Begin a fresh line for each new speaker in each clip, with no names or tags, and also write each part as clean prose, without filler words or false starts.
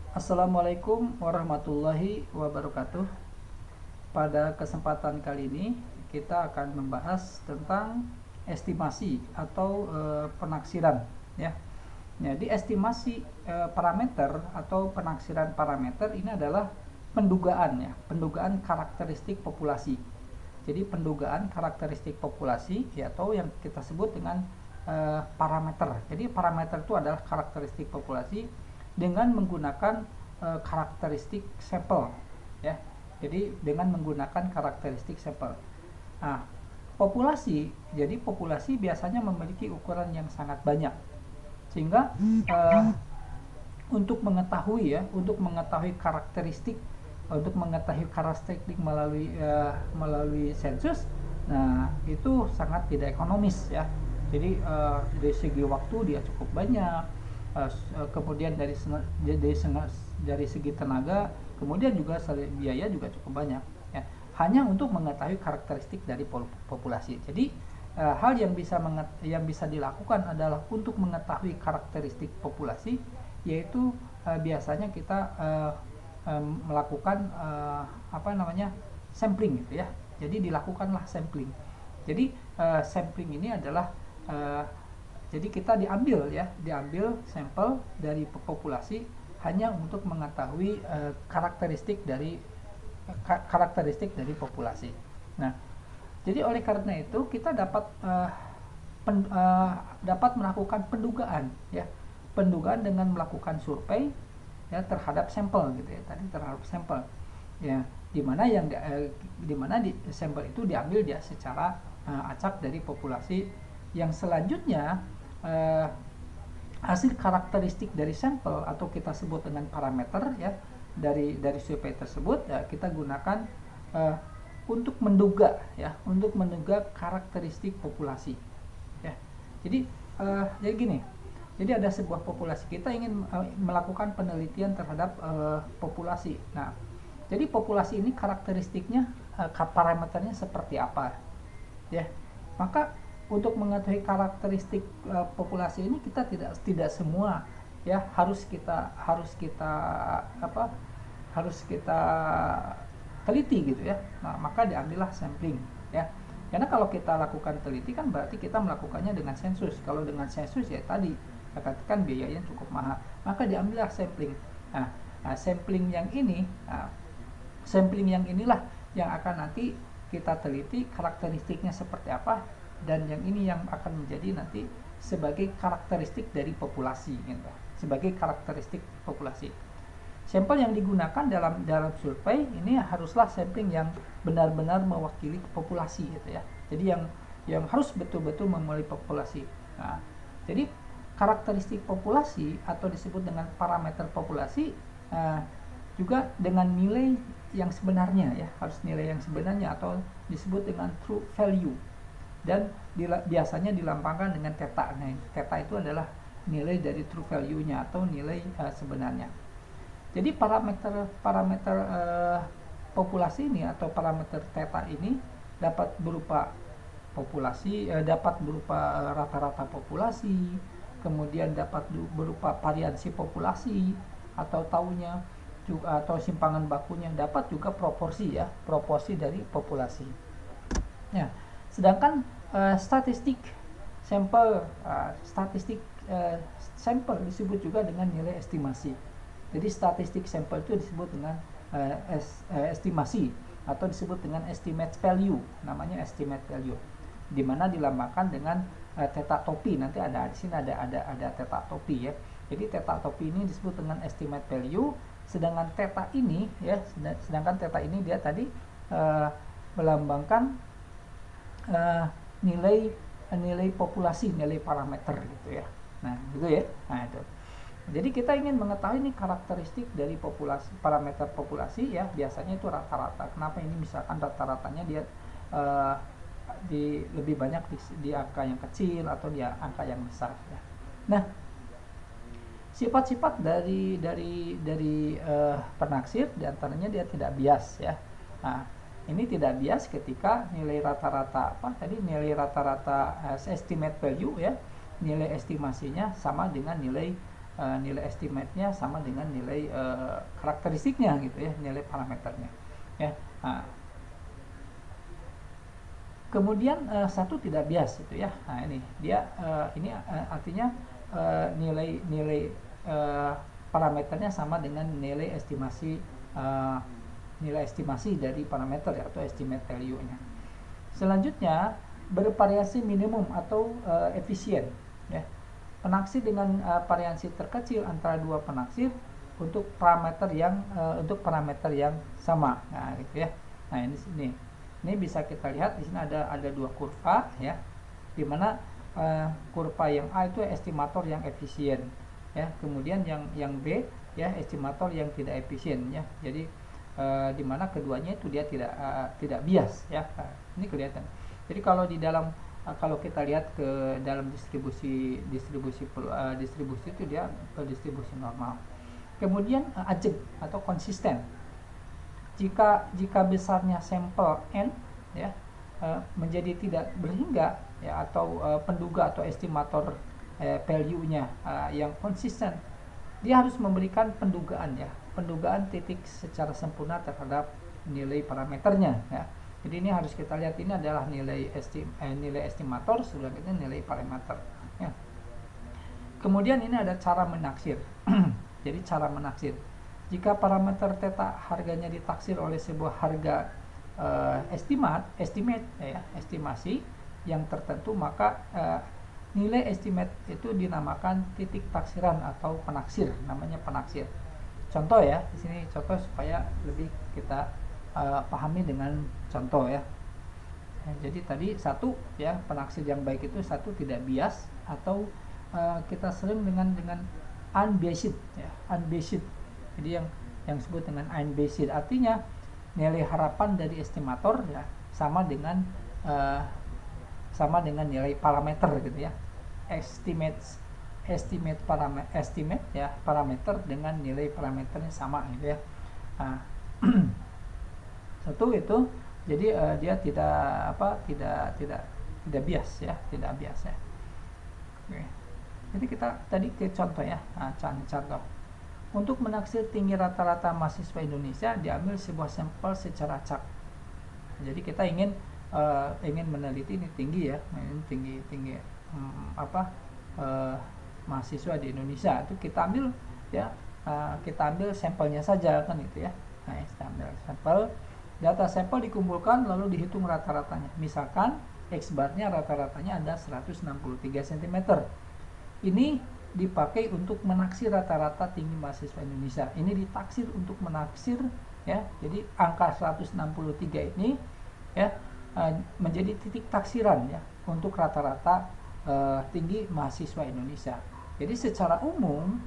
Assalamualaikum warahmatullahi wabarakatuh. Pada kesempatan kali ini kita akan membahas tentang estimasi atau penaksiran ya. Jadi estimasi parameter atau penaksiran parameter ini adalah pendugaan ya, pendugaan karakteristik populasi. Jadi pendugaan karakteristik populasi ya, atau yang kita sebut dengan parameter. Jadi parameter itu adalah karakteristik populasi dengan menggunakan karakteristik sampel ya. Jadi dengan menggunakan karakteristik sampel. Nah, jadi populasi biasanya memiliki ukuran yang sangat banyak, sehingga untuk mengetahui karakteristik melalui sensus, nah itu sangat tidak ekonomis ya. Jadi dari segi waktu dia cukup banyak, kemudian dari segi tenaga, kemudian juga biaya juga cukup banyak ya, hanya untuk mengetahui karakteristik dari populasi. Jadi hal yang bisa dilakukan adalah untuk mengetahui karakteristik populasi, yaitu biasanya kita melakukan sampling gitu ya. Jadi dilakukanlah sampling. Jadi sampling ini adalah jadi kita diambil sampel dari populasi hanya untuk mengetahui karakteristik dari populasi. Nah, jadi oleh karena itu kita dapat melakukan pendugaan ya, pendugaan dengan melakukan survei ya terhadap sampel gitu ya, tadi terhadap sampel ya, dimana sampel itu diambil dia secara acak dari populasi, yang selanjutnya hasil karakteristik dari sampel atau kita sebut dengan parameter ya, dari survei tersebut ya, kita gunakan untuk menduga karakteristik populasi ya. Jadi gini, jadi ada sebuah populasi, kita ingin melakukan penelitian terhadap populasi. Nah, jadi populasi ini karakteristiknya, parameternya seperti apa ya. Maka untuk mengetahui karakteristik populasi ini, kita tidak semua ya harus kita teliti gitu ya. Nah, maka diambillah sampling ya. Karena kalau kita lakukan teliti kan berarti kita melakukannya dengan sensus. Kalau dengan sensus ya tadi saya katakan biayanya cukup mahal, maka diambillah sampling. Nah, sampling yang inilah yang akan nanti kita teliti karakteristiknya seperti apa, dan yang ini yang akan menjadi nanti sebagai karakteristik dari populasi gitu. Sebagai karakteristik populasi. Sampel yang digunakan dalam survei ini haruslah sampling yang benar-benar mewakili populasi gitu ya. Jadi yang harus betul-betul mewakili populasi. Nah, jadi karakteristik populasi atau disebut dengan parameter populasi juga dengan nilai yang sebenarnya ya, harus nilai yang sebenarnya atau disebut dengan true value, dan biasanya dilambangkan dengan theta. Nah, theta itu adalah nilai dari true value-nya atau nilai sebenarnya. Jadi parameter populasi ini atau parameter theta ini dapat berupa rata-rata populasi, kemudian dapat berupa variansi populasi atau taunya juga, atau simpangan bakunya, dapat juga proporsi dari populasi. Ya, sedangkan statistik sampel disebut juga dengan nilai estimasi. Jadi statistik sampel itu disebut dengan estimasi atau disebut dengan estimate value, namanya estimate value, di mana dilambangkan dengan theta topi. Nanti di sini ada theta topi ya. Jadi theta topi ini disebut dengan estimate value, sedangkan theta ini dia tadi melambangkan nilai populasi, nilai parameter gitu ya. Nah, gitu ya. Nah, itu. Jadi kita ingin mengetahui ini karakteristik dari populasi, parameter populasi ya, biasanya itu rata-rata. Kenapa ini misalkan rata-ratanya dia lebih banyak di angka yang kecil atau di angka yang besar ya. Nah, sifat-sifat dari penaksir diantaranya dia tidak bias ya. Nah, ini tidak bias ketika nilai rata-rata estimate value ya, nilai estimasinya sama dengan nilai nilai estimate-nya sama dengan nilai karakteristiknya gitu ya, nilai parameternya ya. Nah, kemudian satu tidak bias itu ya. Nah, ini dia ini artinya nilai parameternya sama dengan nilai estimasi dari parameter ya, atau estimate value-nya. Selanjutnya bervariasi minimum atau efisien ya. Penaksir dengan variasi terkecil antara dua penaksir untuk parameter yang sama. Nah, gitu ya. Nah, ini bisa kita lihat di sini ada dua kurva ya. Di mana kurva yang A itu estimator yang efisien ya. Kemudian yang B ya estimator yang tidak efisien ya. Jadi di mana keduanya itu dia tidak bias ya. Nah, ini kelihatan. Jadi kalau kita lihat ke dalam distribusi itu dia ke distribusi normal. Kemudian ajeg atau konsisten. Jika besarnya sampel n ya menjadi tidak berhingga ya, atau penduga atau estimator value-nya yang konsisten, dia harus memberikan pendugaan titik secara sempurna terhadap nilai parameternya ya. Jadi ini harus kita lihat, ini adalah nilai estimator, sedangkan ini nilai parameter ya. Kemudian ini ada cara menaksir. Jadi cara menaksir, jika parameter theta harganya ditaksir oleh sebuah harga estimasi yang tertentu, maka nilai estimate itu dinamakan titik taksiran atau penaksir, namanya penaksir. Contoh ya, di sini contoh supaya lebih kita pahami dengan contoh ya. Jadi tadi satu ya, penaksir yang baik itu satu tidak bias, atau kita sering dengan unbiased ya, unbiased. Jadi yang disebut dengan unbiased artinya nilai harapan dari estimator ya sama dengan nilai parameter gitu ya. Estimate parameter dengan nilai parameternya sama gitu ya. Nah, satu itu jadi dia tidak bias ya, tidak bias ya. Oke. Jadi kita tadi ke contoh ya. Nah, contoh untuk menaksir tinggi rata-rata mahasiswa Indonesia, diambil sebuah sampel secara acak. Jadi kita ingin meneliti ini tinggi ya, tinggi mahasiswa di Indonesia. Itu kita ambil ya, kita ambil sampelnya saja kan itu ya. Nah, kita ambil sampel, data sampel dikumpulkan lalu dihitung rata-ratanya. Misalkan X bar-nya rata-ratanya ada 163 cm. Ini dipakai untuk menaksir rata-rata tinggi mahasiswa Indonesia. Ini ditaksir untuk menaksir ya. Jadi angka 163 ini ya menjadi titik taksiran ya untuk rata-rata tinggi mahasiswa Indonesia. Jadi secara umum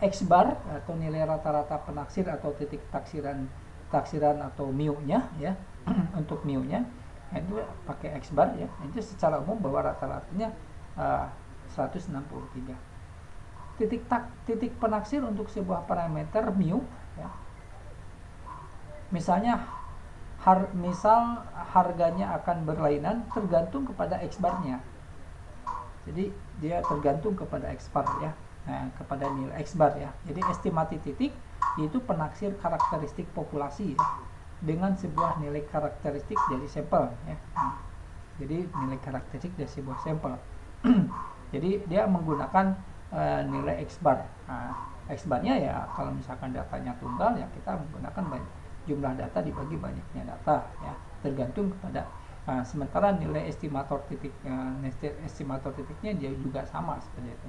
X bar atau nilai rata-rata penaksir atau titik taksiran atau mu-nya ya untuk mu-nya itu pakai X bar ya. Itu secara umum bahwa rata-ratanya 163. Titik penaksir untuk sebuah parameter mu ya. Misalnya misal harganya akan berlainan tergantung kepada X bar-nya. Jadi dia tergantung kepada X bar ya. Nah, kepada nilai X bar ya. Jadi estimasi titik itu penaksir karakteristik populasi ya, dengan sebuah nilai karakteristik dari sampel ya. Nah, jadi nilai karakteristik dari sebuah sampel. Jadi dia menggunakan nilai X bar. Nah, X bar-nya ya kalau misalkan datanya tunggal ya kita menggunakan jumlah data dibagi banyaknya data ya, tergantung kepada sementara nilai estimator titiknya dia juga sama seperti itu.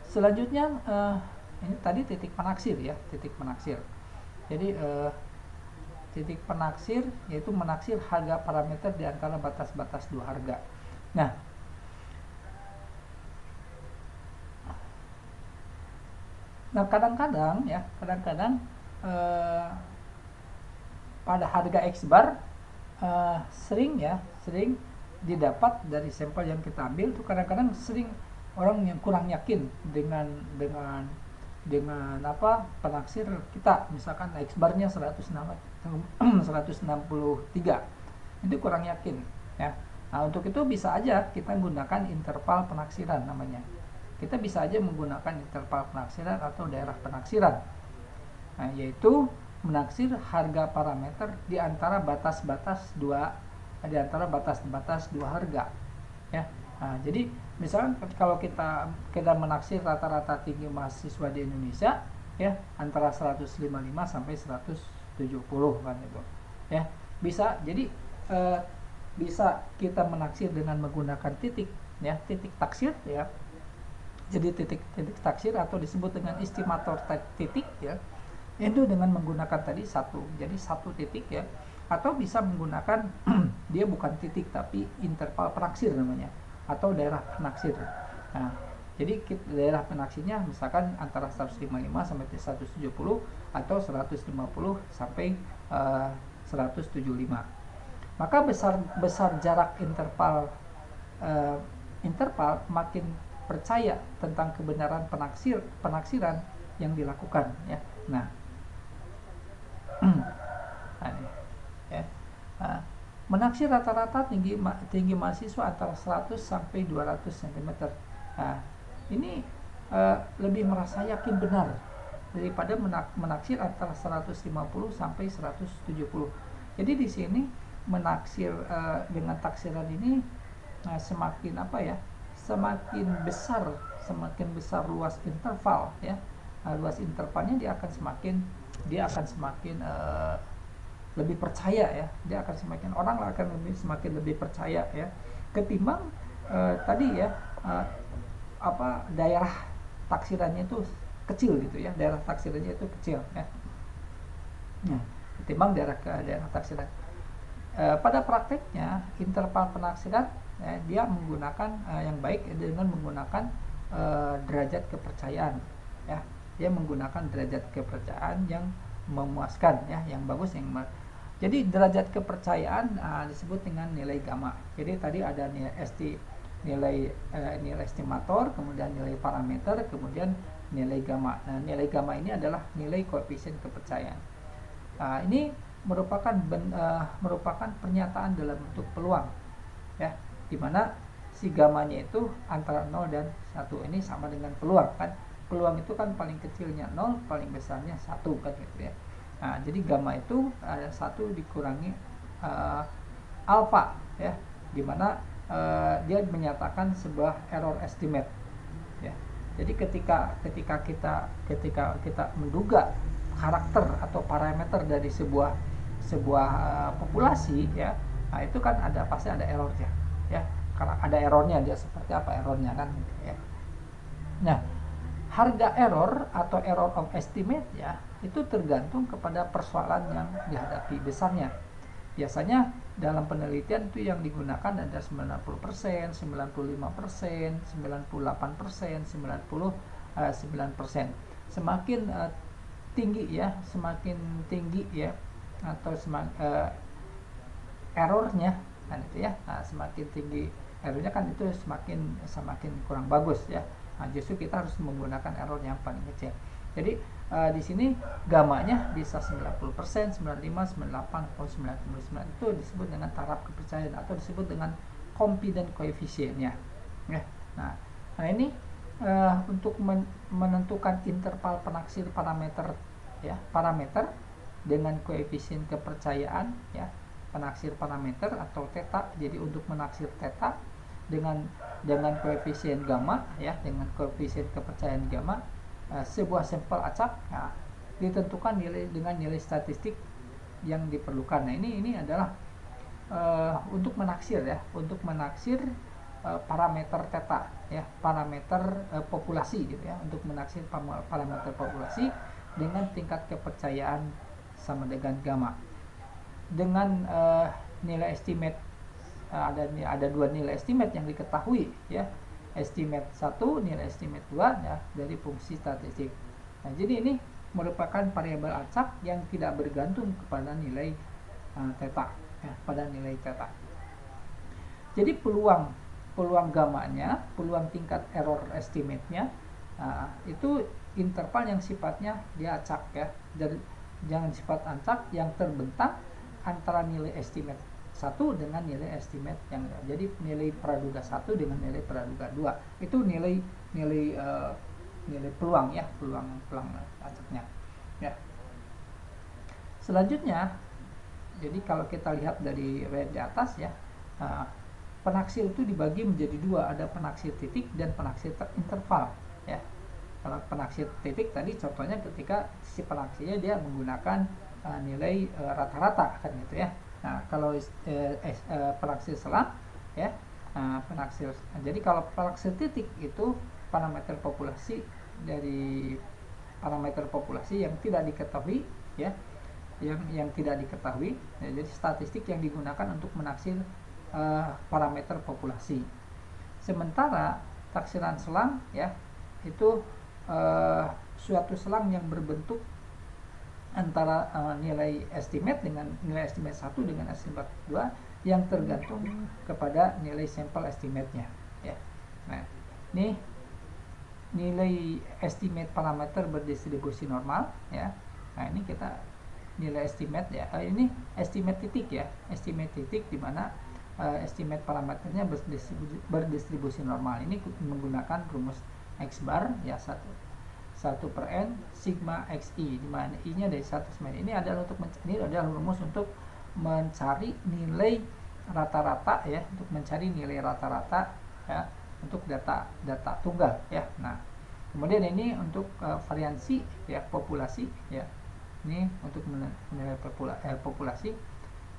Selanjutnya ini tadi titik penaksir ya, titik penaksir. Jadi titik penaksir yaitu menaksir harga parameter di antara batas-batas dua harga. Nah, kadang-kadang pada harga X bar sering didapat dari sampel yang kita ambil tuh, kadang-kadang sering orang yang kurang yakin dengan penaksir kita, misalkan X bar-nya 163 itu kurang yakin ya. Nah, untuk itu bisa aja kita menggunakan interval penaksiran namanya. kita bisa aja menggunakan interval penaksiran atau daerah penaksiran. Nah, yaitu menaksir harga parameter di antara batas-batas dua harga, ya. Nah, jadi misalkan kalau kita menaksir rata-rata tinggi mahasiswa di Indonesia, ya, antara 155 sampai 170 kan itu, ya. Bisa jadi bisa kita menaksir dengan menggunakan titik, ya, titik taksir, ya. Jadi titik taksir atau disebut dengan estimator titik, ya, itu dengan menggunakan tadi jadi satu titik, ya, atau bisa menggunakan dia bukan titik tapi interval penaksir namanya, atau daerah penaksir. Nah, jadi daerah penaksirnya misalkan antara 155 sampai 170 atau 150 sampai 175. Maka besar jarak interval makin percaya tentang kebenaran penaksiran yang dilakukan, ya. Nah, ya. Menaksir rata-rata tinggi mahasiswa antara 100 sampai 200 cm. Nah, ini lebih merasa yakin benar daripada menaksir antara 150 sampai 170. Jadi di sini menaksir dengan taksiran ini semakin semakin besar luas interval, ya. Luas intervalnya dia akan semakin lebih percaya, ya. Dia akan semakin lebih percaya, ya, ketimbang tadi, ya, daerah taksirannya itu kecil gitu, ya. Daerah taksirannya itu kecil, ya. Nah, ketimbang daerah taksiran. Pada prakteknya interval penaksiran, ya, dia menggunakan yang baik dengan menggunakan derajat kepercayaan, ya. Dia menggunakan derajat kepercayaan yang memuaskan, ya, yang bagus, jadi derajat kepercayaan disebut dengan nilai gamma. Jadi tadi ada nilai estimator, kemudian nilai parameter, kemudian nilai gamma. Nah, nilai gamma ini adalah nilai koefisien kepercayaan. Ini merupakan pernyataan dalam bentuk peluang, ya, dimana si gamanya itu antara 0 dan 1. Ini sama dengan peluang, kan. Peluang itu kan paling kecilnya 0, paling besarnya 1, kan gitu, ya. Nah, jadi gamma itu 1 dikurangi alfa, ya, dimana dia menyatakan sebuah error estimate, ya. Jadi ketika kita menduga karakter atau parameter dari sebuah populasi, ya, nah itu kan pasti ada errornya, ya. Karena ada errornya, dia seperti apa errornya, kan, ya. Nah, harga error atau error of estimate, ya, itu tergantung kepada persoalan yang dihadapi besarnya. Biasanya dalam penelitian itu yang digunakan ada 90%, 95%, 98%, 99%. Semakin tinggi, ya, atau errornya, kan itu, ya. Nah, semakin tinggi errornya kan itu semakin kurang bagus, ya. Nah, justru kita harus menggunakan error yang paling kecil. Jadi di sini gamanya bisa 90%, 95, 98 atau 99, itu disebut dengan taraf kepercayaan atau disebut dengan confidence coefficient-nya, ya. Nah, ini untuk menentukan interval penaksir parameter, ya, parameter dengan koefisien kepercayaan, ya, penaksir parameter atau theta. Jadi untuk menaksir theta dengan koefisien gamma, ya, dengan koefisien kepercayaan gamma, sebuah sampel acak, nah, ditentukan dengan nilai statistik yang diperlukan. Nah, ini adalah untuk menaksir, ya, parameter theta, ya, parameter populasi, gitu, ya, untuk menaksir parameter populasi dengan tingkat kepercayaan sama dengan gamma. Dengan nilai estimate, ada dua nilai estimate yang diketahui, ya, estimate 1, nilai estimate 2, ya, dari fungsi statistik. Nah, jadi ini merupakan variabel acak yang tidak bergantung kepada nilai theta, ya, pada nilai theta. Jadi peluang gammanya, peluang tingkat error estimate-nya, itu interval yang sifatnya dia acak, ya, dan jangan sifat acak yang terbentang antara nilai estimate 1 dengan nilai estimate yang jadi nilai praduga 1 dengan nilai praduga 2 itu nilai peluang ya, peluang acaknya ya. Selanjutnya, jadi kalau kita lihat dari red di atas ya, penaksir itu dibagi menjadi dua, ada penaksir titik dan penaksir interval ya. Kalau penaksir titik tadi contohnya ketika si penaksirnya dia menggunakan nilai rata-rata kan gitu ya. Nah, kalau penaksir selang ya, jadi kalau penaksir titik itu parameter populasi dari parameter populasi yang tidak diketahui ya, yang tidak diketahui ya, jadi statistik yang digunakan untuk menaksir parameter populasi. Sementara taksiran selang ya itu suatu selang yang berbentuk antara nilai estimate dengan nilai estimate 1 dengan estimate 2 yang tergantung kepada nilai sampel estimate-nya ya. Nah, ini nilai estimate parameter berdistribusi normal ya. Nah, ini kita nilai estimate ya. Ini estimate titik ya. Estimate titik di mana estimate parameternya berdistribusi normal. Ini menggunakan rumus X bar ya, 1 per N sigma XI, di mana I-nya dari 1 sampai ini adalah ini adalah rumus untuk mencari nilai rata-rata ya, untuk mencari nilai rata-rata ya untuk data tunggal ya. Nah, kemudian ini untuk variansi ya populasi ya. Ini untuk menilai populasi,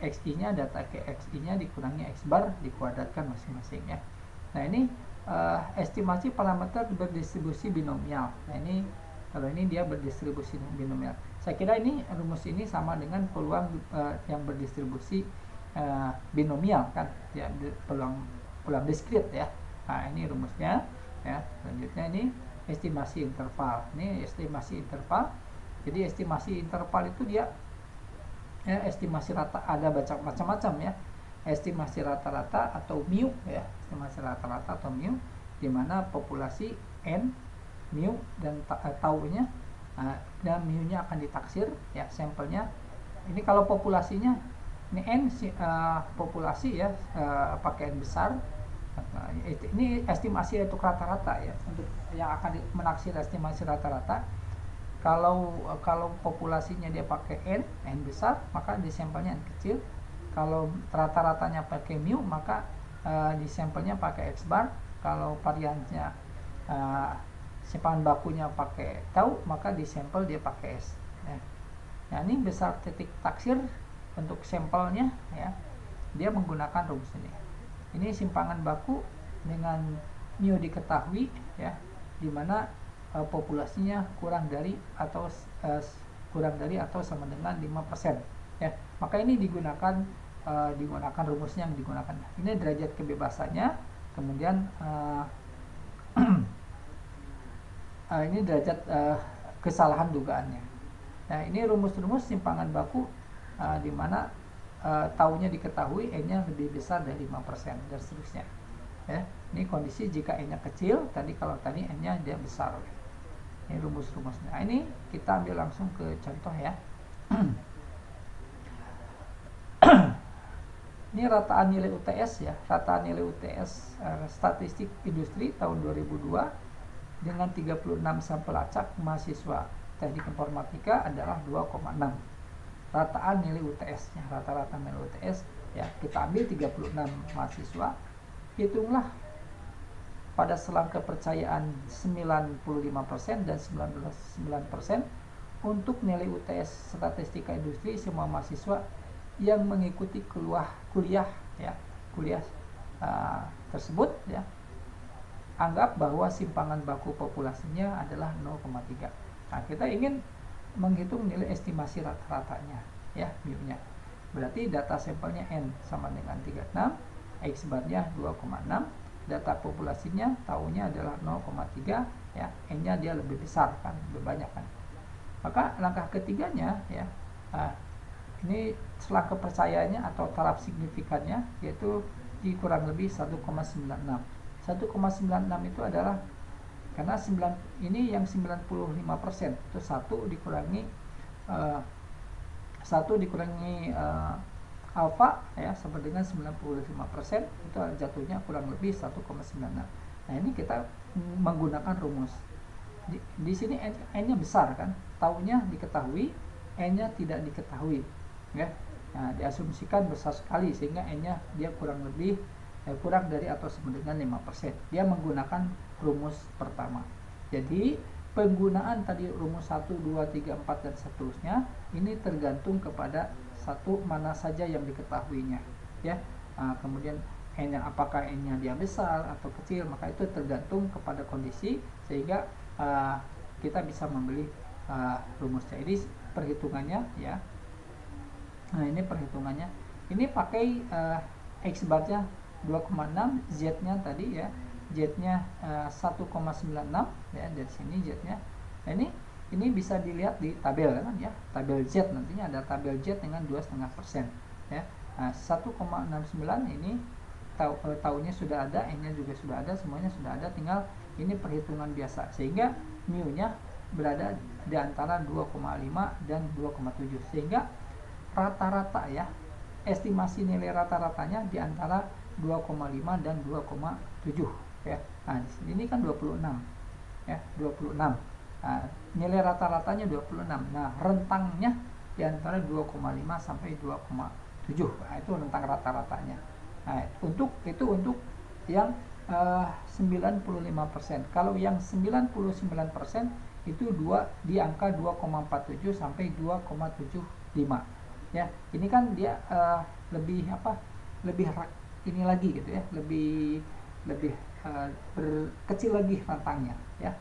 XI-nya data ke XI-nya dikurangi X bar dikuadratkan masing-masing ya. Nah, ini estimasi parameter berdistribusi binomial. Nah, ini kalau ini dia berdistribusi binomial. Saya kira ini rumus ini sama dengan peluang yang berdistribusi binomial kan ya, peluang diskrit ya. Nah, ini rumusnya ya. Selanjutnya ini estimasi interval. Ini estimasi interval. Jadi estimasi interval itu dia ya, estimasi rata, ada macam-macam ya. Estimasi rata-rata atau mu ya, estimasi rata-rata atau mu, di mana populasi n, mu dan taunya dan mu-nya akan ditaksir ya, sampelnya. Ini kalau populasinya ini n populasi ya, pakai n besar. Ini estimasi untuk rata-rata ya, untuk yang akan menaksir estimasi rata-rata. Kalau populasinya dia pakai n besar, maka di sampelnya n kecil. Kalau rata-ratanya pakai mu, maka di sampelnya pakai X bar. Kalau variannya simpangan bakunya pakai tau, maka di sampel dia pakai S ya. Nah, ini besar titik taksir untuk sampelnya ya, dia menggunakan rumus ini. Ini simpangan baku dengan mu diketahui ya, dimana populasinya kurang dari atau sama dengan 5% ya. Maka ini digunakan rumusnya yang digunakan. Ini derajat kebebasannya, kemudian ini derajat kesalahan dugaannya. Nah, ini rumus-rumus simpangan baku di mana taunya diketahui, n-nya lebih besar dari 5% dan seterusnya. Ya, ini kondisi jika n-nya kecil, kalau tadi n-nya dia besar. Ini rumus-rumusnya. Nah, ini kita ambil langsung ke contoh ya. Ini rataan nilai UTS ya, rataan nilai UTS statistik industri tahun 2002 dengan 36 sampel acak mahasiswa teknik informatika adalah 2,6. Rataan nilai UTS-nya, rata-rata nilai UTS ya, kita ambil 36 mahasiswa, hitunglah pada selang kepercayaan 95% dan 99% untuk nilai UTS statistika industri semua mahasiswa yang mengikuti kuliah tersebut ya. Anggap bahwa simpangan baku populasinya adalah 0,3. Nah, kita ingin menghitung nilai estimasi rata-ratanya ya, mu-nya. Berarti data sampelnya n sama dengan 36, X bar-nya 2,6, data populasinya taunya adalah 0,3 ya, n-nya dia lebih besar kan, lebih banyak kan. Maka langkah ketiganya ya, ini selang kepercayaannya atau taraf signifikannya yaitu kurang lebih 1,96. 1,96 itu adalah karena ini yang 95%, itu 1 dikurangi alfa ya sama dengan 95%, itu jatuhnya kurang lebih 1,96. Nah ini kita menggunakan rumus di sini n-nya besar kan, taunya diketahui, n-nya tidak diketahui ya. Nah, diasumsikan besar sekali sehingga n-nya dia kurang lebih kurang dari atau sama dengan 5%. Dia menggunakan rumus pertama. Jadi penggunaan tadi rumus 1, 2, 3, 4 dan seterusnya ini tergantung kepada satu mana saja yang diketahuinya ya. Kemudian n-nya apakah n-nya dia besar atau kecil, maka itu tergantung kepada kondisi sehingga kita bisa membeli rumusnya. Ini perhitungannya ya. Nah ini perhitungannya, ini pakai X barnya 2,6, Z nya tadi ya, Z nya 1,96 ya, dari sini Z nya. Nah ini bisa dilihat di tabel kan ya, tabel Z, nantinya ada tabel Z dengan 2,5% ya. Nah 1,69 ini tahunnya sudah ada, n nya juga sudah ada, semuanya sudah ada, tinggal ini perhitungan biasa sehingga mu nya berada di antara 2,5 dan 2,7 sehingga rata-rata ya, estimasi nilai rata-ratanya di antara 2,5 dan 2,7 ya. Nah di sini ini kan 26 ya, 26. Nah, nilai rata-ratanya 26. Nah rentangnya di antara 2,5 sampai 2,7. Nah itu rentang rata-ratanya. Nah untuk yang 95%. Kalau yang 99% itu di angka 2,47 sampai 2,75 ya. Ini kan dia lebih ini lagi gitu ya, lebih kecil lagi rentangnya ya.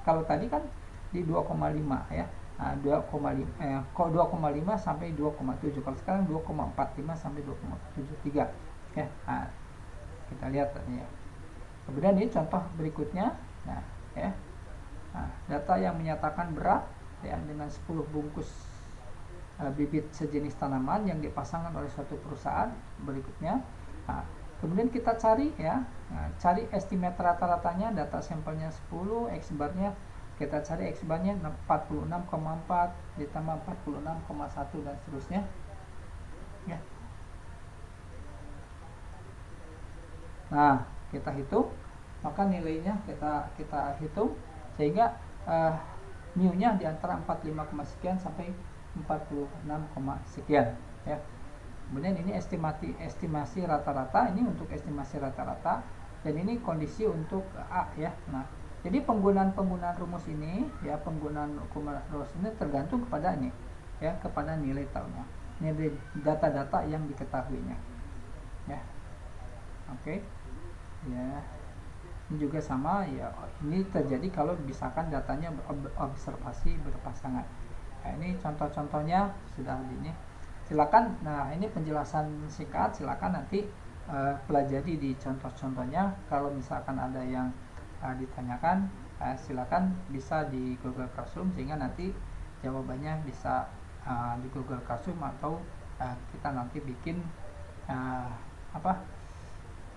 Kalau tadi kan di 2,5 ya. 2,5 sampai 2,7. Kalau sekarang 2,45 sampai 2,73 ya. Nah, kita lihat tadi ya. Kemudian ini contoh berikutnya. Nah, ya. Nah, data yang menyatakan berat ya dengan 10 bungkus bibit sejenis tanaman yang dipasangkan oleh suatu perusahaan berikutnya. Nah, kemudian kita cari ya, cari estimate rata-ratanya, data sampelnya 10, X barnya kita cari, X barnya 46,4 ditambah 46,1 dan seterusnya ya. Nah kita hitung, maka nilainya kita hitung sehingga mu nya di antara 45, sekian sampai 46, sekian ya. Kemudian ini estimasi rata-rata, ini untuk estimasi rata-rata, dan ini kondisi untuk A ya. Nah jadi penggunaan rumus ini ya, penggunaan rumus ini tergantung kepada ini ya, kepada nilai tahunnya, nilai data-data yang diketahuinya ya. Oke ya, ini juga sama ya, ini terjadi kalau misalkan datanya observasi berpasangan. Nah, ini contoh-contohnya sudah di ini. Silakan, nah ini penjelasan singkat, silakan nanti pelajari di contoh-contohnya. Kalau misalkan ada yang ditanyakan, silakan bisa di Google Classroom sehingga nanti jawabannya bisa di Google Classroom, atau kita nanti bikin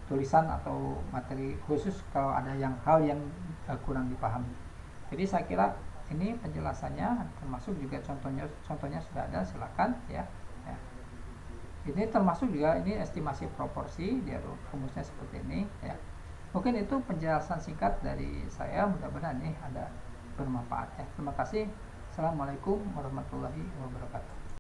tulisan atau materi khusus kalau ada hal yang kurang dipahami. Jadi saya kira ini penjelasannya, termasuk juga contohnya sudah ada, silakan ya. Ini termasuk juga ini estimasi proporsi, dia rumusnya seperti ini ya. Mungkin itu penjelasan singkat dari saya, mudah-mudahan ini ada bermanfaat ya. Terima kasih. Assalamualaikum warahmatullahi wabarakatuh.